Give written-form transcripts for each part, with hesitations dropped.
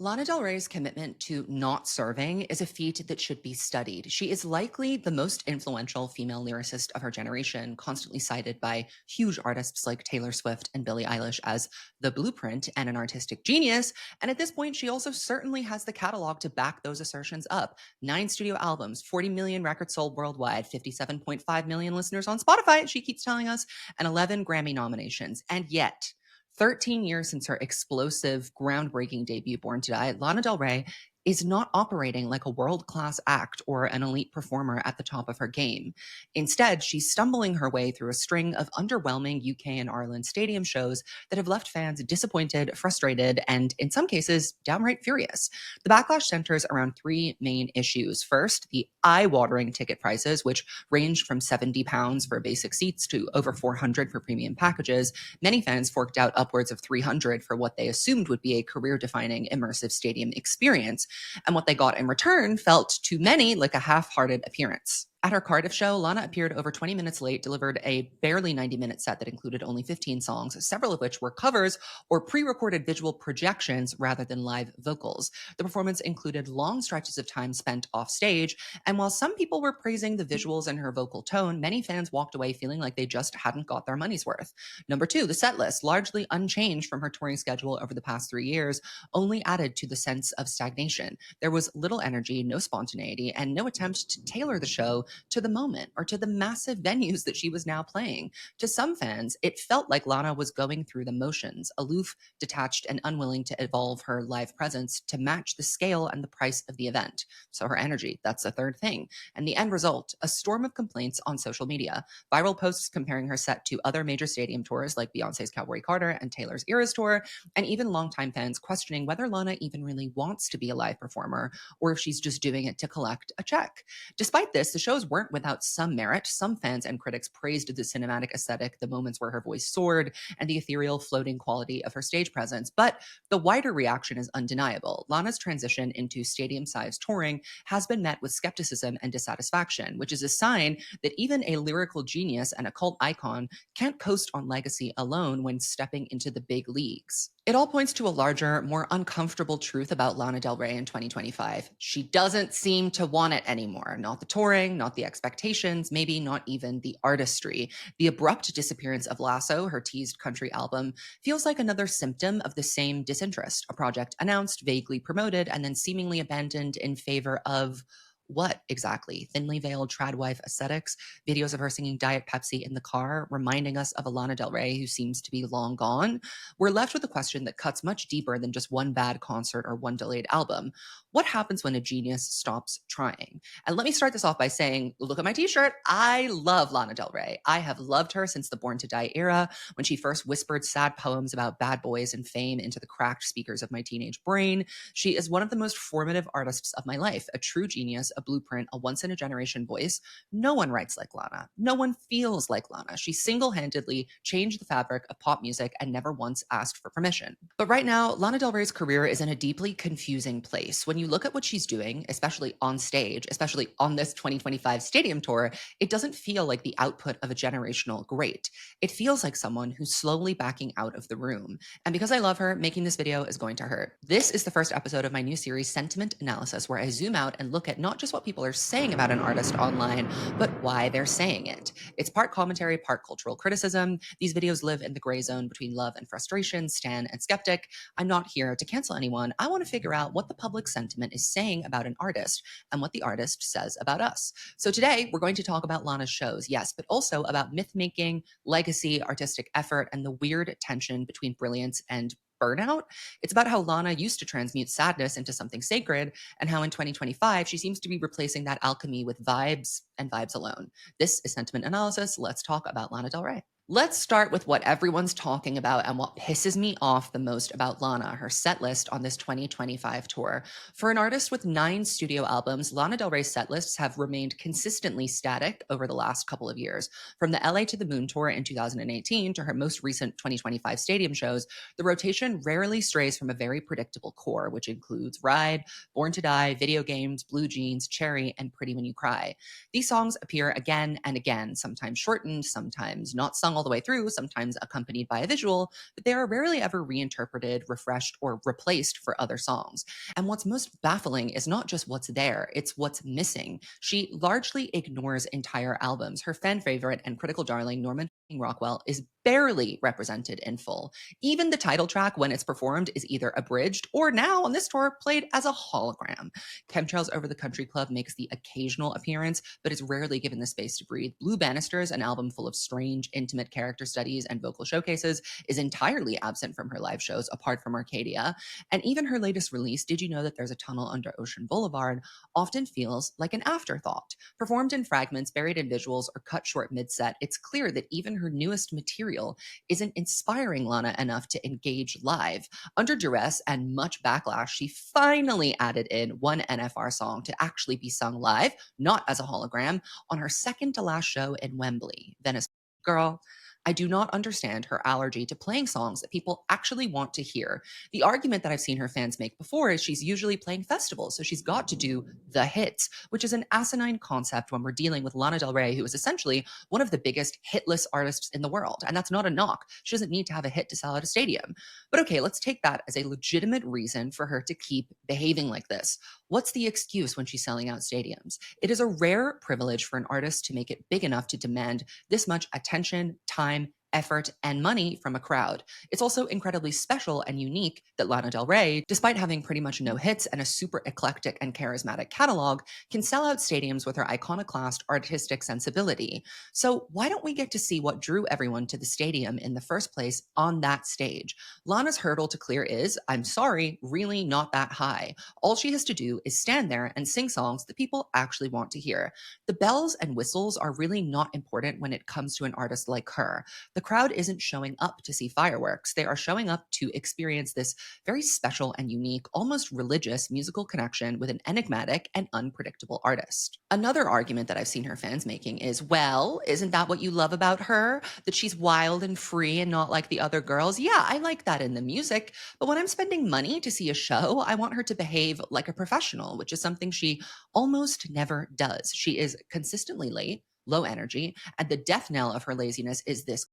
Lana Del Rey's commitment to not serving is a feat that should be studied. She is likely the most influential female lyricist of her generation, constantly cited by huge artists like Taylor Swift and Billie Eilish as the blueprint and an artistic genius. And at this point, she also certainly has the catalog to back those assertions up. 9 studio albums, 40 million records sold worldwide, 57.5 million listeners on Spotify, she keeps telling us, and 11 Grammy nominations. And yet, 13 years since her explosive, groundbreaking debut, Born to Die, Lana Del Rey is not operating like a world class act or an elite performer at the top of her game. Instead, she's stumbling her way through a string of underwhelming UK and Ireland stadium shows that have left fans disappointed, frustrated, and in some cases, downright furious. The backlash centers around three main issues. First, the eye watering ticket prices, which ranged from £70 for basic seats to over $400 for premium packages. Many fans forked out upwards of $300 for what they assumed would be a career-defining immersive stadium experience, and what they got in return felt to many like a half-hearted appearance. At her Cardiff show, Lana appeared over 20 minutes late, delivered a barely 90-minute set that included only 15 songs, several of which were covers or pre-recorded visual projections rather than live vocals. The performance included long stretches of time spent off stage, and while some people were praising the visuals and her vocal tone, many fans walked away feeling like they just hadn't got their money's worth. Number two, the set list, largely unchanged from her touring schedule over the past 3 years, only added to the sense of stagnation. There was little energy, no spontaneity, and no attempt to tailor the show to the moment or to the massive venues that she was now playing. To some fans, it felt like Lana was going through the motions, aloof, detached, and unwilling to evolve her live presence to match the scale and the price of the event. So her energy, that's a third thing. And the end result, a storm of complaints on social media. Viral posts comparing her set to other major stadium tours like Beyonce's Cowboy Carter and Taylor's Eras Tour, and even longtime fans questioning whether Lana even really wants to be a live performer or if she's just doing it to collect a check. Despite this, the shows weren't without some merit. Some fans and critics praised the cinematic aesthetic, the moments where her voice soared, and the ethereal floating quality of her stage presence. But the wider reaction is undeniable. Lana's transition into stadium-sized touring has been met with skepticism and dissatisfaction, which is a sign that even a lyrical genius and a cult icon can't coast on legacy alone when stepping into the big leagues. It all points to a larger, more uncomfortable truth about Lana Del Rey in 2025. She doesn't seem to want it anymore. Not the touring, not the expectations, maybe not even the artistry. The abrupt disappearance of Lasso, her teased country album, feels like another symptom of the same disinterest, a project announced, vaguely promoted, and then seemingly abandoned in favor of what exactly? Thinly veiled tradwife aesthetics, videos of her singing Diet Pepsi in the car, reminding us of a Lana Del Rey who seems to be long gone. We're left with a question that cuts much deeper than just one bad concert or one delayed album. What happens when a genius stops trying? And let me start this off by saying, look at my t-shirt. I love Lana Del Rey. I have loved her since the Born to Die era, when she first whispered sad poems about bad boys and fame into the cracked speakers of my teenage brain. She is one of the most formative artists of my life, a true genius, a blueprint, a once-in-a-generation voice. No one writes like Lana. No one feels like Lana. She single-handedly changed the fabric of pop music and never once asked for permission. But right now, Lana Del Rey's career is in a deeply confusing place. When you look at what she's doing, especially on stage, especially on this 2025 stadium tour, it doesn't feel like the output of a generational great. It feels like someone who's slowly backing out of the room. And because I love her, making this video is going to hurt. This is the first episode of my new series, Sentiment Analysis, where I zoom out and look at not just what people are saying about an artist online, but why they're saying it. It's part commentary, part cultural criticism. These videos live in the gray zone between love and frustration, stan and skeptic. I'm not here to cancel anyone. I want to figure out what the public sentiment is saying about an artist and what the artist says about us. So today we're going to talk about Lana's shows, yes, but also about myth-making, legacy, artistic effort, and the weird tension between brilliance and burnout. It's about how Lana used to transmute sadness into something sacred, and how in 2025 she seems to be replacing that alchemy with vibes and vibes alone. This is Sentiment Analysis. Let's talk about Lana Del Rey. Let's start with what everyone's talking about and what pisses me off the most about Lana, her set list on this 2025 tour. For an artist with 9 studio albums, Lana Del Rey's set lists have remained consistently static over the last couple of years. From the LA to the Moon tour in 2018 to her most recent 2025 stadium shows, the rotation rarely strays from a very predictable core, which includes Ride, Born to Die, Video Games, Blue Jeans, Cherry, and Pretty When You Cry. These songs appear again and again, sometimes shortened, sometimes not sung all the way through, sometimes accompanied by a visual, but they are rarely ever reinterpreted, refreshed, or replaced for other songs. And what's most baffling is not just what's there, it's what's missing. She largely ignores entire albums. Her fan favorite and critical darling, Norman Rockwell, is barely represented in full. Even the title track, when it's performed, is either abridged or now on this tour played as a hologram. Chemtrails Over the Country Club makes the occasional appearance, but is rarely given the space to breathe. Blue Banisters, an album full of strange, intimate character studies and vocal showcases, is entirely absent from her live shows, apart from Arcadia. And even her latest release, Did You Know That There's a Tunnel Under Ocean Boulevard, often feels like an afterthought. Performed in fragments, buried in visuals, or cut short mid-set, it's clear that even her newest material isn't inspiring Lana enough to engage live. Under duress and much backlash, she finally added in one NFR song to actually be sung live, not as a hologram, on her second to last show in Wembley. Venice. Girl, I do not understand her allergy to playing songs that people actually want to hear. The argument that I've seen her fans make before is she's usually playing festivals, so she's got to do the hits, which is an asinine concept when we're dealing with Lana Del Rey, who is essentially one of the biggest hitless artists in the world. And that's not a knock. She doesn't need to have a hit to sell out a stadium. But okay, let's take that as a legitimate reason for her to keep behaving like this. What's the excuse when she's selling out stadiums? It is a rare privilege for an artist to make it big enough to demand this much attention, time, effort, and money from a crowd. It's also incredibly special and unique that Lana Del Rey, despite having pretty much no hits and a super eclectic and charismatic catalog, can sell out stadiums with her iconoclast artistic sensibility. So why don't we get to see what drew everyone to the stadium in the first place on that stage? Lana's hurdle to clear is, I'm sorry, really not that high. All she has to do is stand there and sing songs that people actually want to hear. The bells and whistles are really not important when it comes to an artist like her. The crowd isn't showing up to see fireworks. They are showing up to experience this very special and unique, almost religious musical connection with an enigmatic and unpredictable artist. Another argument that I've seen her fans making is, well, isn't that what you love about her? That she's wild and free and not like the other girls? Yeah, I like that in the music, but when I'm spending money to see a show, I want her to behave like a professional, which is something she almost never does. She is consistently late, low energy, and the death knell of her laziness is this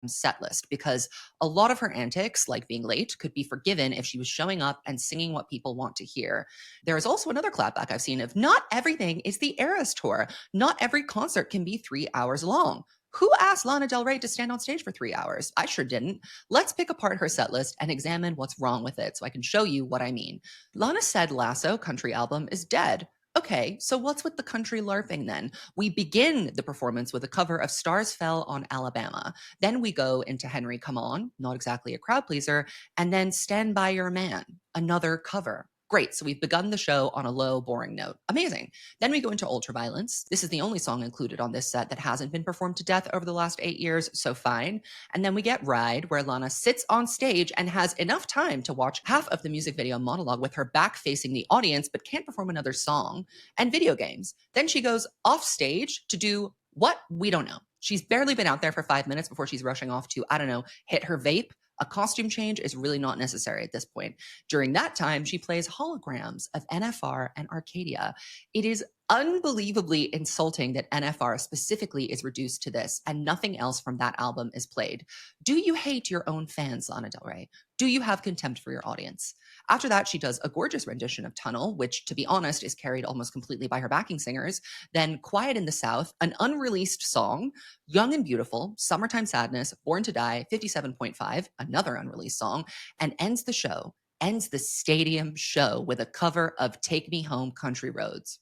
Setlist, because a lot of her antics, like being late, could be forgiven if she was showing up and singing what people want to hear. There is also another clapback I've seen of, not everything is the Eras Tour. Not every concert can be 3 hours long. Who asked Lana Del Rey to stand on stage for 3 hours? I sure didn't. Let's pick apart her set list and examine what's wrong with it so I can show you what I mean. Lana said Lasso country album is dead. Okay, so what's with the country LARPing then? We begin the performance with a cover of Stars Fell on Alabama. Then we go into Henry Come On, not exactly a crowd pleaser, and then Stand By Your Man, another cover. Great, so we've begun the show on a low, boring note. Amazing. Then we go into Ultraviolence. This is the only song included on this set that hasn't been performed to death over the last 8 years, so fine. And then we get Ride, where Lana sits on stage and has enough time to watch half of the music video monologue with her back facing the audience, but can't perform another song, and Video Games. Then she goes off stage to do what? We don't know. She's barely been out there for 5 minutes before she's rushing off to, I don't know, hit her vape. A costume change is really not necessary at this point. During that time, she plays holograms of NFR and Arcadia. It is unbelievably insulting that NFR specifically is reduced to this and nothing else from that album is played. Do you hate your own fans, Lana Del Rey? Do you have contempt for your audience? After that, she does a gorgeous rendition of Tunnel, which, to be honest, is carried almost completely by her backing singers. Then Quiet in the South, an unreleased song, Young and Beautiful, Summertime Sadness, Born to Die, 57.5, another unreleased song, and ends the stadium show with a cover of Take Me Home Country Roads.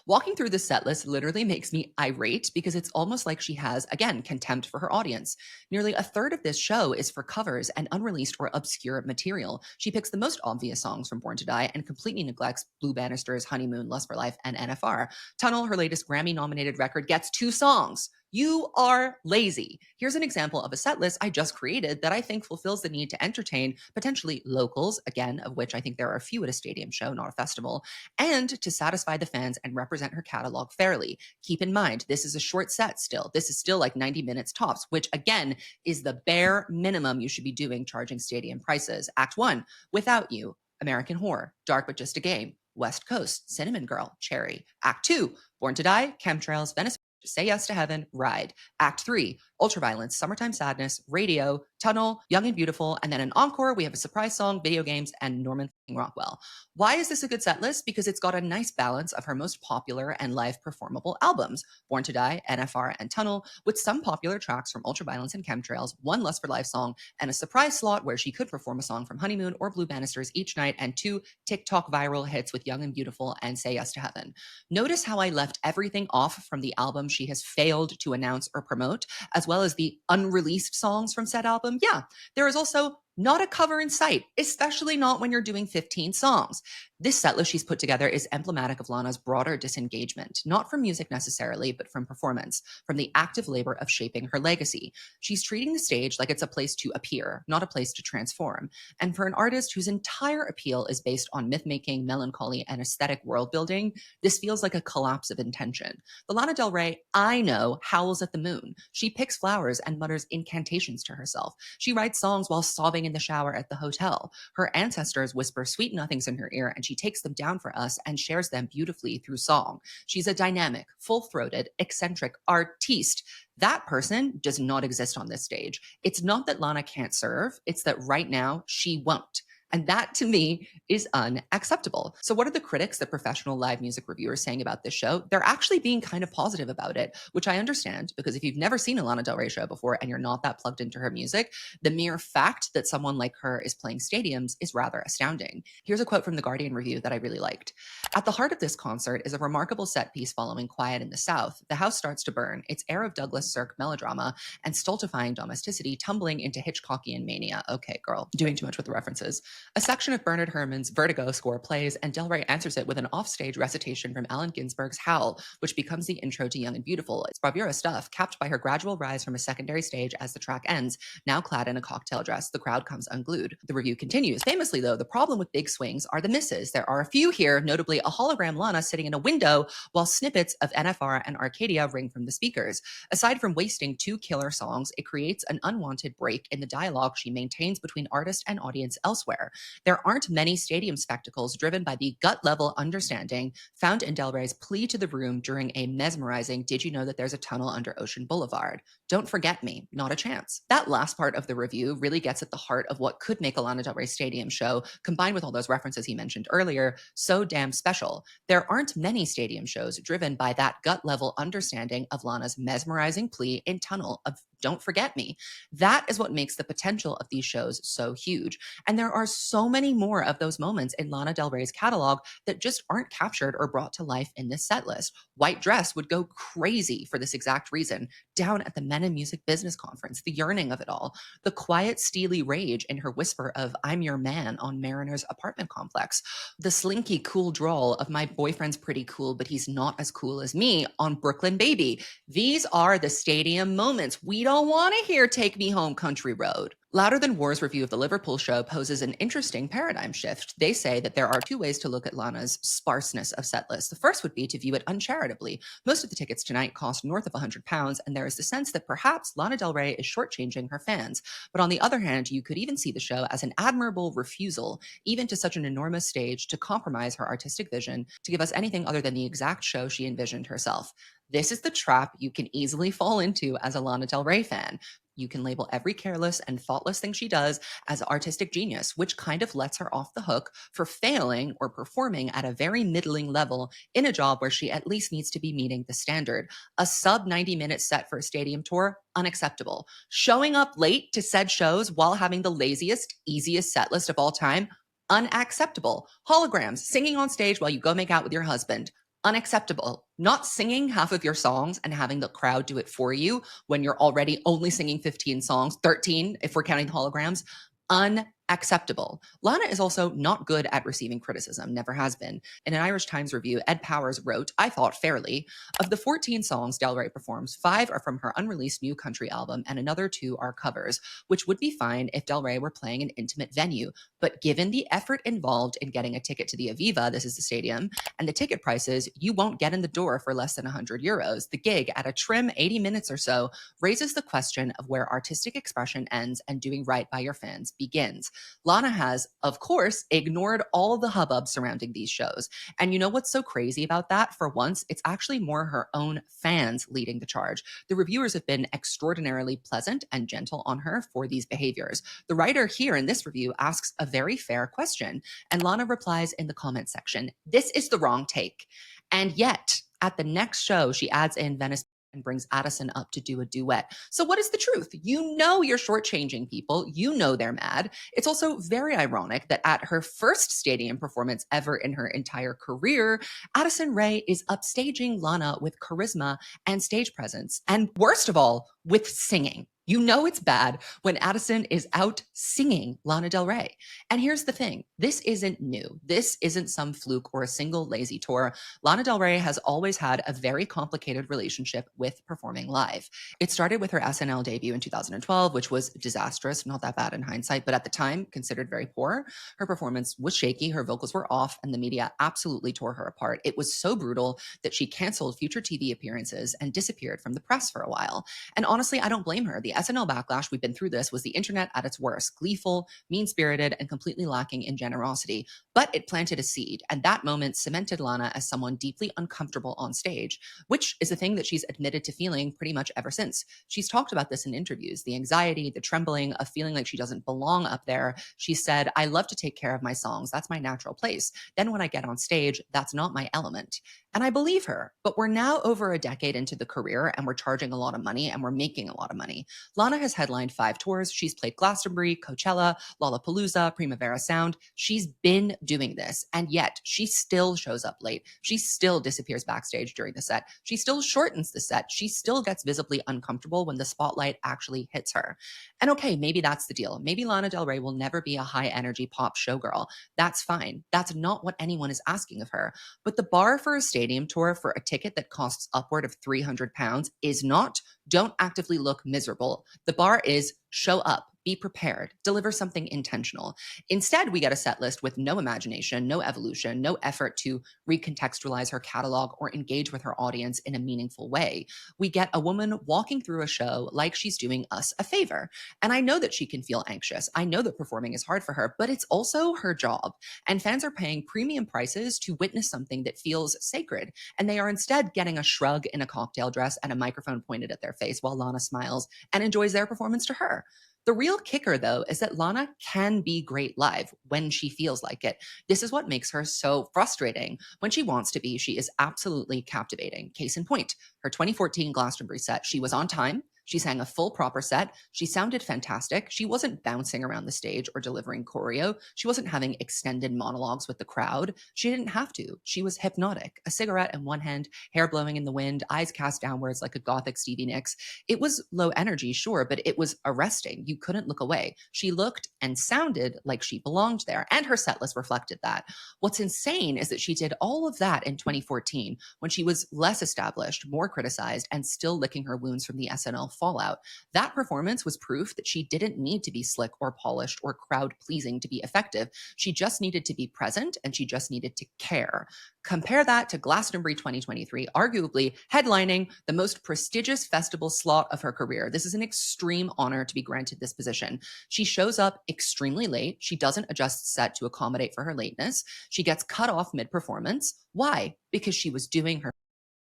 Walking through the set list literally makes me irate because it's almost like she has, again, contempt for her audience. Nearly a third of this show is for covers and unreleased or obscure material. She picks the most obvious songs from Born to Die and completely neglects Blue Bannister's Honeymoon, Lust for Life, and NFR. Tunnel, her latest Grammy-nominated record, gets 2 songs. You are lazy. Here's an example of a set list I just created that I think fulfills the need to entertain potentially locals, again, of which I think there are a few at a stadium show, not a festival, and to satisfy the fans and represent her catalog fairly. Keep in mind, this is a short set still. This is still like 90 minutes tops, which again is the bare minimum you should be doing charging stadium prices. Act 1, Without You, American Whore, Dark But Just a Game, West Coast, Cinnamon Girl, Cherry. Act 2, Born to Die, Chemtrails, Venice Say Yes to Heaven, Ride. Act 3, Ultraviolence, Summertime Sadness, Radio, Tunnel, Young and Beautiful, and then an encore, we have a surprise song, Video Games, and Norman Rockwell. Why is this a good set list? Because it's got a nice balance of her most popular and live performable albums, Born to Die, NFR, and Tunnel, with some popular tracks from Ultraviolence and Chemtrails, one Lust for Life song, and a surprise slot where she could perform a song from Honeymoon or Blue Banisters each night, and 2 TikTok viral hits with Young and Beautiful and Say Yes to Heaven. Notice how I left everything off from the album she has failed to announce or promote, as well as the unreleased songs from said album. Yeah, there is also not a cover in sight, especially not when you're doing 15 songs. This setlist she's put together is emblematic of Lana's broader disengagement, not from music necessarily, but from performance, from the active labor of shaping her legacy. She's treating the stage like it's a place to appear, not a place to transform. And for an artist whose entire appeal is based on myth-making, melancholy, and aesthetic world-building, this feels like a collapse of intention. The Lana Del Rey I know howls at the moon. She picks flowers and mutters incantations to herself. She writes songs while sobbing in the shower at the hotel. Her ancestors whisper sweet nothings in her ear, and she takes them down for us and shares them beautifully through song. She's a dynamic, full-throated, eccentric artiste. That person does not exist on this stage. It's not that Lana can't serve, it's that right now she won't. And that, to me, is unacceptable. So what are the critics, the professional live music reviewers, saying about this show? They're actually being kind of positive about it, which I understand, because if you've never seen a Lana Del Rey show before and you're not that plugged into her music, the mere fact that someone like her is playing stadiums is rather astounding. Here's a quote from the Guardian review that I really liked. At the heart of this concert is a remarkable set piece following Quiet in the South. The house starts to burn, its air of Douglas Sirk melodrama and stultifying domesticity tumbling into Hitchcockian mania. Okay, girl, doing too much with the references. A section of Bernard Herrmann's Vertigo score plays, and Del Rey answers it with an offstage recitation from Allen Ginsberg's Howl, which becomes the intro to Young and Beautiful. It's bravura stuff, capped by her gradual rise from a secondary stage as the track ends. Now clad in a cocktail dress, the crowd comes unglued. The review continues. Famously, though, the problem with big swings are the misses. There are a few here, notably a hologram Lana sitting in a window while snippets of NFR and Arcadia ring from the speakers. Aside from wasting 2 killer songs, it creates an unwanted break in the dialogue she maintains between artist and audience elsewhere. There aren't many stadium spectacles driven by the gut-level understanding found in Del Rey's plea to the room during a mesmerizing "Did you know that there's a tunnel under Ocean Boulevard? Don't forget me, not a chance." That last part of the review really gets at the heart of what could make a Lana Del Rey stadium show, combined with all those references he mentioned earlier, so damn special. There aren't many stadium shows driven by that gut-level understanding of Lana's mesmerizing plea in Tunnel of "Don't forget me." That is what makes the potential of these shows so huge. And there are so many more of those moments in Lana Del Rey's catalog that just aren't captured or brought to life in this set list. White Dress would go crazy for this exact reason. Down at the Men in Music Business Conference, the yearning of it all, the quiet, steely rage in her whisper of "I'm your man" on Mariner's apartment complex, the slinky, cool drawl of "My boyfriend's pretty cool, but he's not as cool as me" on Brooklyn Baby. These are the stadium moments. We don't want to hear "Take Me Home, Country Road." Louder Than War's review of the Liverpool show poses an interesting paradigm shift. They say that there are 2 ways to look at Lana's sparseness of set lists. The first would be to view it uncharitably. Most of the tickets tonight cost north of £100, and there is the sense that perhaps Lana Del Rey is shortchanging her fans. But on the other hand, you could even see the show as an admirable refusal, even to such an enormous stage, to compromise her artistic vision to give us anything other than the exact show she envisioned herself. This is the trap you can easily fall into as a Lana Del Rey fan. You can label every careless and thoughtless thing she does as artistic genius, which kind of lets her off the hook for failing or performing at a very middling level in a job where she at least needs to be meeting the standard. A sub 90-minute set for a stadium tour, unacceptable. Showing up late to said shows while having the laziest, easiest set list of all time, unacceptable. Holograms, singing on stage while you go make out with your husband, unacceptable. Not singing half of your songs and having the crowd do it for you when you're already only singing 15 songs, 13 if we're counting the holograms, unacceptable. Lana is also not good at receiving criticism, never has been. In an Irish Times review, Ed Powers wrote, I thought fairly, of the 14 songs Del Rey performs, 5 are from her unreleased new country album and another 2 are covers, which would be fine if Del Rey were playing an intimate venue. But given the effort involved in getting a ticket to the Aviva, this is the stadium, and the ticket prices, you won't get in the door for less than €100. The gig, at a trim 80 minutes or so, raises the question of where artistic expression ends and doing right by your fans begins. Lana has, of course, ignored all the hubbub surrounding these shows. And you know what's so crazy about that? For once, it's actually more her own fans leading the charge. The reviewers have been extraordinarily pleasant and gentle on her for these behaviors. The writer here in this review asks a very fair question, and Lana replies in the comment section, "This is the wrong take." And yet, at the next show, she adds in Venice and brings Addison up to do a duet. So what is the truth? You know you're shortchanging people. You know they're mad. It's also very ironic that at her first stadium performance ever in her entire career, Addison Rae is upstaging Lana with charisma and stage presence. And worst of all, with singing. You know it's bad when Addison is out singing Lana Del Rey. And here's the thing, this isn't new. This isn't some fluke or a single lazy tour. Lana Del Rey has always had a very complicated relationship with performing live. It started with her SNL debut in 2012, which was disastrous, not that bad in hindsight, but at the time considered very poor. Her performance was shaky, her vocals were off, and the media absolutely tore her apart. It was so brutal that she canceled future TV appearances and disappeared from the press for a while. And honestly, I don't blame her. The SNL backlash, we've been through this, was the internet at its worst, gleeful, mean-spirited, and completely lacking in generosity. But it planted a seed, and that moment cemented Lana as someone deeply uncomfortable on stage, which is a thing that she's admitted to feeling pretty much ever since. She's talked about this in interviews, the anxiety, the trembling of feeling like she doesn't belong up there. She said, "I love to take care of my songs. That's my natural place. Then when I get on stage, that's not my element." And I believe her, but we're now over a decade into the career and we're charging a lot of money and we're making a lot of money. Lana has headlined 5 tours. She's played Glastonbury, Coachella, Lollapalooza, Primavera Sound. She's been doing this, and yet she still shows up late. She still disappears backstage during the set. She still shortens the set. She still gets visibly uncomfortable when the spotlight actually hits her. And okay, maybe that's the deal. Maybe Lana Del Rey will never be a high energy pop showgirl. That's fine. That's not what anyone is asking of her. But the bar for a stadium tour for a ticket that costs upward of £300 is not, don't actively look miserable. The bar is show up, be prepared, deliver something intentional. Instead, we get a set list with no imagination, no evolution, no effort to recontextualize her catalog or engage with her audience in a meaningful way. We get a woman walking through a show like she's doing us a favor. And I know that she can feel anxious. I know that performing is hard for her, but it's also her job. And fans are paying premium prices to witness something that feels sacred. And they are instead getting a shrug in a cocktail dress and a microphone pointed at their face while Lana smiles and enjoys their performance to her. The real kicker, though, is that Lana can be great live when she feels like it. This is what makes her so frustrating. When she wants to be, she is absolutely captivating. Case in point, her 2014 Glastonbury set, she was on time. She sang a full proper set. She sounded fantastic. She wasn't bouncing around the stage or delivering choreo. She wasn't having extended monologues with the crowd. She didn't have to. She was hypnotic. A cigarette in one hand, hair blowing in the wind, eyes cast downwards like a gothic Stevie Nicks. It was low energy, sure, but it was arresting. You couldn't look away. She looked and sounded like she belonged there, and her set list reflected that. What's insane is that she did all of that in 2014 when she was less established, more criticized, and still licking her wounds from the SNL fallout. That performance was proof that she didn't need to be slick or polished or crowd pleasing to be effective. She just needed to be present and she just needed to care. Compare that to Glastonbury 2023, arguably headlining the most prestigious festival slot of her career. This is an extreme honor to be granted this position. She shows up extremely late. She doesn't adjust set to accommodate for her lateness. She gets cut off mid-performance. Why? Because she was doing her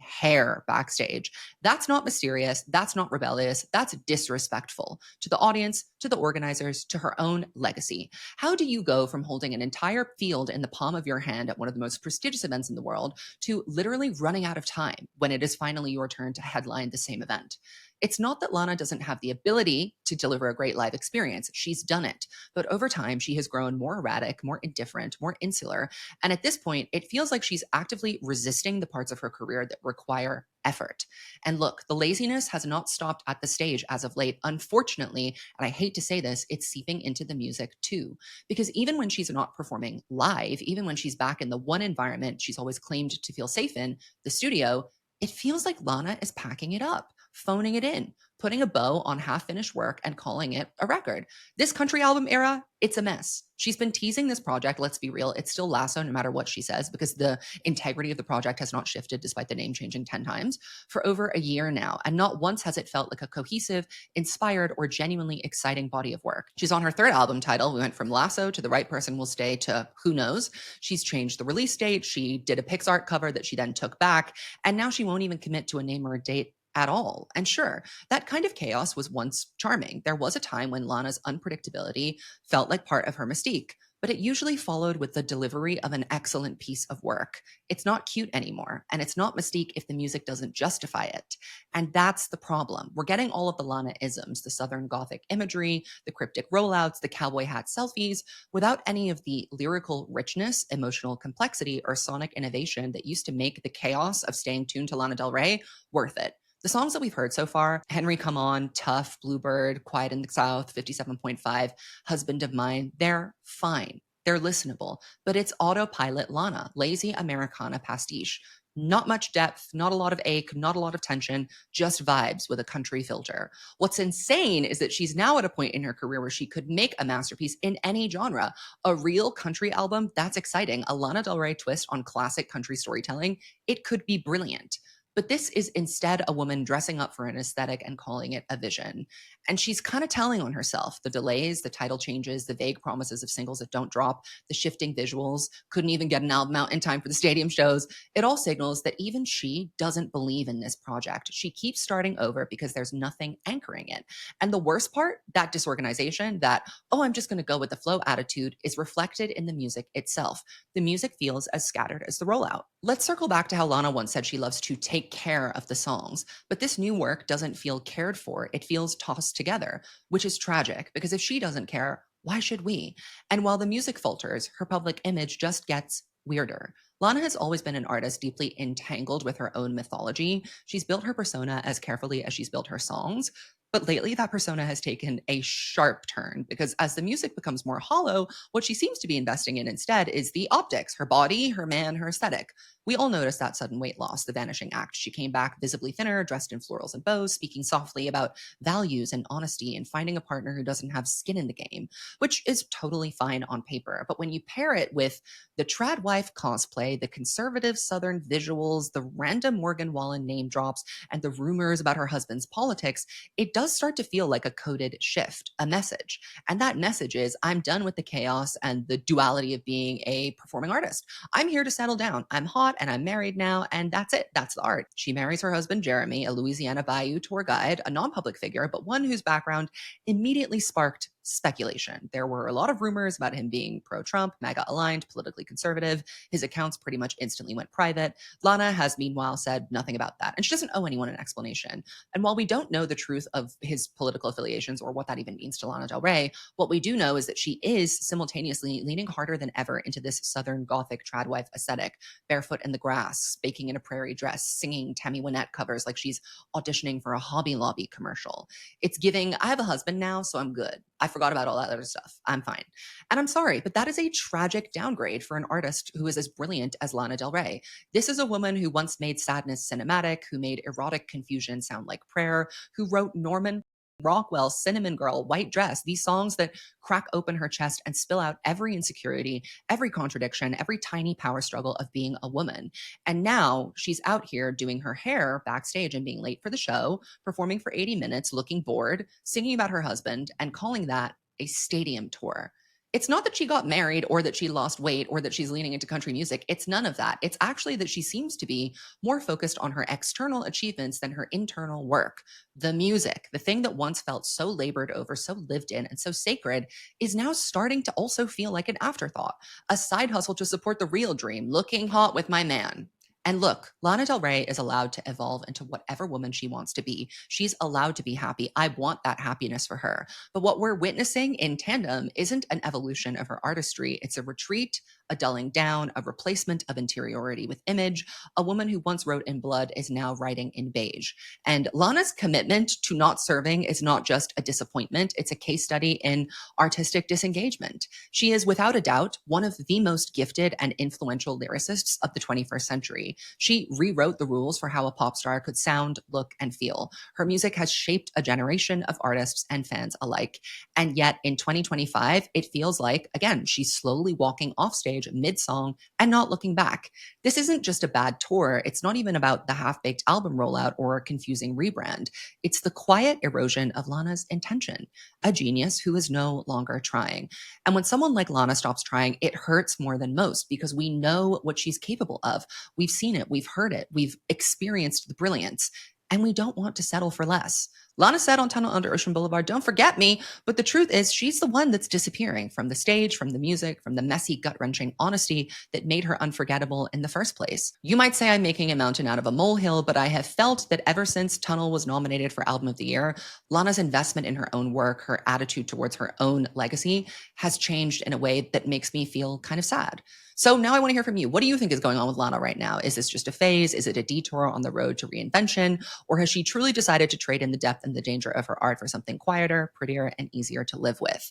hair backstage. That's not mysterious. That's not rebellious. That's disrespectful to the audience, to the organizers, to her own legacy. How do you go from holding an entire field in the palm of your hand at one of the most prestigious events in the world to literally running out of time when it is finally your turn to headline the same event? It's not that Lana doesn't have the ability to deliver a great live experience. She's done it. But over time, she has grown more erratic, more indifferent, more insular. And at this point, it feels like she's actively resisting the parts of her career that require effort. And look, the laziness has not stopped at the stage as of late. Unfortunately, and I hate to say this, it's seeping into the music too. Because even when she's not performing live, even when she's back in the one environment she's always claimed to feel safe in, the studio, it feels like Lana is packing it up. phoning it in, putting a bow on half-finished work and calling it a record. This country album era, it's a mess. She's been teasing this project. Let's be real. It's still Lasso, no matter what she says, because the integrity of the project has not shifted despite the name changing 10 times for over a year now. And not once has it felt like a cohesive, inspired, or genuinely exciting body of work. She's on her third album title. We went from Lasso to The Right Person Will Stay to who knows. She's changed the release date. She did a Pixar cover that she then took back. And now she won't even commit to a name or a date at all. And sure, that kind of chaos was once charming. There was a time when Lana's unpredictability felt like part of her mystique, but it usually followed with the delivery of an excellent piece of work. It's not cute anymore, and it's not mystique if the music doesn't justify it. And that's the problem. We're getting all of the Lana-isms, the Southern Gothic imagery, the cryptic rollouts, the cowboy hat selfies, without any of the lyrical richness, emotional complexity, or sonic innovation that used to make the chaos of staying tuned to Lana Del Rey worth it. The songs that we've heard so far, Henry Come On, Tough, Bluebird, Quiet in the South, 57.5, Husband of Mine, they're fine. They're listenable, but it's autopilot Lana, lazy Americana pastiche. Not much depth, not a lot of ache, not a lot of tension, just vibes with a country filter. What's insane is that she's now at a point in her career where she could make a masterpiece in any genre. A real country album, that's exciting. A Lana Del Rey twist on classic country storytelling, it could be brilliant. But this is instead a woman dressing up for an aesthetic and calling it a vision. And she's kind of telling on herself. The delays, the title changes, the vague promises of singles that don't drop, the shifting visuals, couldn't even get an album out in time for the stadium shows. It all signals that even she doesn't believe in this project. She keeps starting over because there's nothing anchoring it. And the worst part, that disorganization, that, oh, I'm just going to go with the flow attitude, is reflected in the music itself. The music feels as scattered as the rollout. Let's circle back to how Lana once said she loves to take care of the songs, but this new work doesn't feel cared for. It feels tossed together, which is tragic because if she doesn't care, why should we? And while the music falters, her public image just gets weirder. Lana has always been an artist deeply entangled with her own mythology. She's built her persona as carefully as she's built her songs. But lately, that persona has taken a sharp turn because as the music becomes more hollow, what she seems to be investing in instead is the optics, her body, her man, her aesthetic. We all noticed that sudden weight loss, the vanishing act. She came back visibly thinner, dressed in florals and bows, speaking softly about values and honesty and finding a partner who doesn't have skin in the game, which is totally fine on paper. But when you pair it with the trad wife cosplay, the conservative Southern visuals, the random Morgan Wallen name drops, and the rumors about her husband's politics, it does start to feel like a coded shift, a message. And that message is, I'm done with the chaos and the duality of being a performing artist. I'm here to settle down. I'm hot and I'm married now, and that's it. That's the art. She marries her husband, Jeremy, a Louisiana Bayou tour guide, a non-public figure, but one whose background immediately sparked speculation. There were a lot of rumors about him being pro-Trump, MAGA aligned, politically conservative. His accounts pretty much instantly went private. Lana has meanwhile said nothing about that, and she doesn't owe anyone an explanation. And while we don't know the truth of his political affiliations or what that even means to Lana Del Rey, what we do know is that she is simultaneously leaning harder than ever into this Southern Gothic trad wife aesthetic, barefoot in the grass, baking in a prairie dress, singing Tammy Wynette covers like she's auditioning for a Hobby Lobby commercial. It's giving, I have a husband now, so I'm good. I forgot about all that other stuff. I'm fine. And I'm sorry, but that is a tragic downgrade for an artist who is as brilliant as Lana Del Rey. This is a woman who once made sadness cinematic, who made erotic confusion sound like prayer, who wrote Norman Rockwell, Cinnamon Girl, White Dress, these songs that crack open her chest and spill out every insecurity, every contradiction, every tiny power struggle of being a woman. And now she's out here doing her hair backstage and being late for the show, performing for 80 minutes, looking bored, singing about her husband, and calling that a stadium tour. It's not that she got married or that she lost weight or that she's leaning into country music. It's none of that. It's actually that she seems to be more focused on her external achievements than her internal work. The music, the thing that once felt so labored over, so lived in, and so sacred, is now starting to also feel like an afterthought, a side hustle to support the real dream, looking hot with my man. And look, Lana Del Rey is allowed to evolve into whatever woman she wants to be. She's allowed to be happy. I want that happiness for her. But what we're witnessing in tandem isn't an evolution of her artistry. It's a retreat, a dulling down, a replacement of interiority with image. A woman who once wrote in blood is now writing in beige. And Lana's commitment to not serving is not just a disappointment. It's a case study in artistic disengagement. She is without a doubt one of the most gifted and influential lyricists of the 21st century. She rewrote the rules for how a pop star could sound, look, and feel. Her music has shaped a generation of artists and fans alike. And yet in 2025, it feels like, again, she's slowly walking off stage mid song and not looking back. This isn't just a bad tour. It's not even about the half baked album rollout or a confusing rebrand. It's the quiet erosion of Lana's intention, a genius who is no longer trying. And when someone like Lana stops trying, it hurts more than most because we know what she's capable of. We've seen it, we've heard it, we've experienced the brilliance, and we don't want to settle for less. Lana said on Tunnel Under Ocean Boulevard, "Don't forget me." But the truth is, she's the one that's disappearing from the stage, from the music, from the messy, gut wrenching honesty that made her unforgettable in the first place. You might say I'm making a mountain out of a molehill, but I have felt that ever since Tunnel was nominated for Album of the Year, Lana's investment in her own work, her attitude towards her own legacy, has changed in a way that makes me feel kind of sad. So now I want to hear from you. What do you think is going on with Lana right now? Is this just a phase? Is it a detour on the road to reinvention? Or has she truly decided to trade in the depth and the danger of her art for something quieter, prettier, and easier to live with?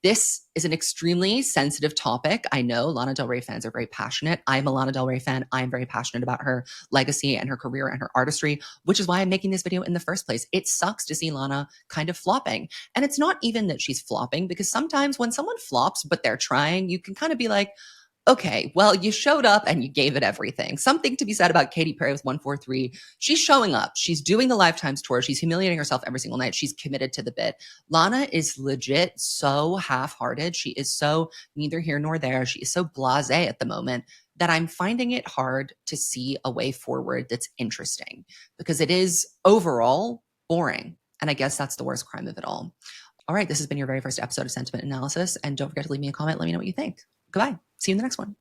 This is an extremely sensitive topic. I know Lana Del Rey fans are very passionate. I'm a Lana Del Rey fan. I'm very passionate about her legacy and her career and her artistry, which is why I'm making this video in the first place. It sucks to see Lana kind of flopping. And it's not even that she's flopping, because sometimes when someone flops, but they're trying, you can kind of be like, okay, well, you showed up and you gave it everything. Something to be said about Katy Perry with 143. She's showing up. She's doing the Lifetimes tour. She's humiliating herself every single night. She's committed to the bit. Lana is legit so half-hearted. She is so neither here nor there. She is so blasé at the moment that I'm finding it hard to see a way forward that's interesting, because it is overall boring. And I guess that's the worst crime of it all. All right, this has been your very first episode of Sentiment Analysis. And don't forget to leave me a comment. Let me know what you think. Goodbye. See you in the next one.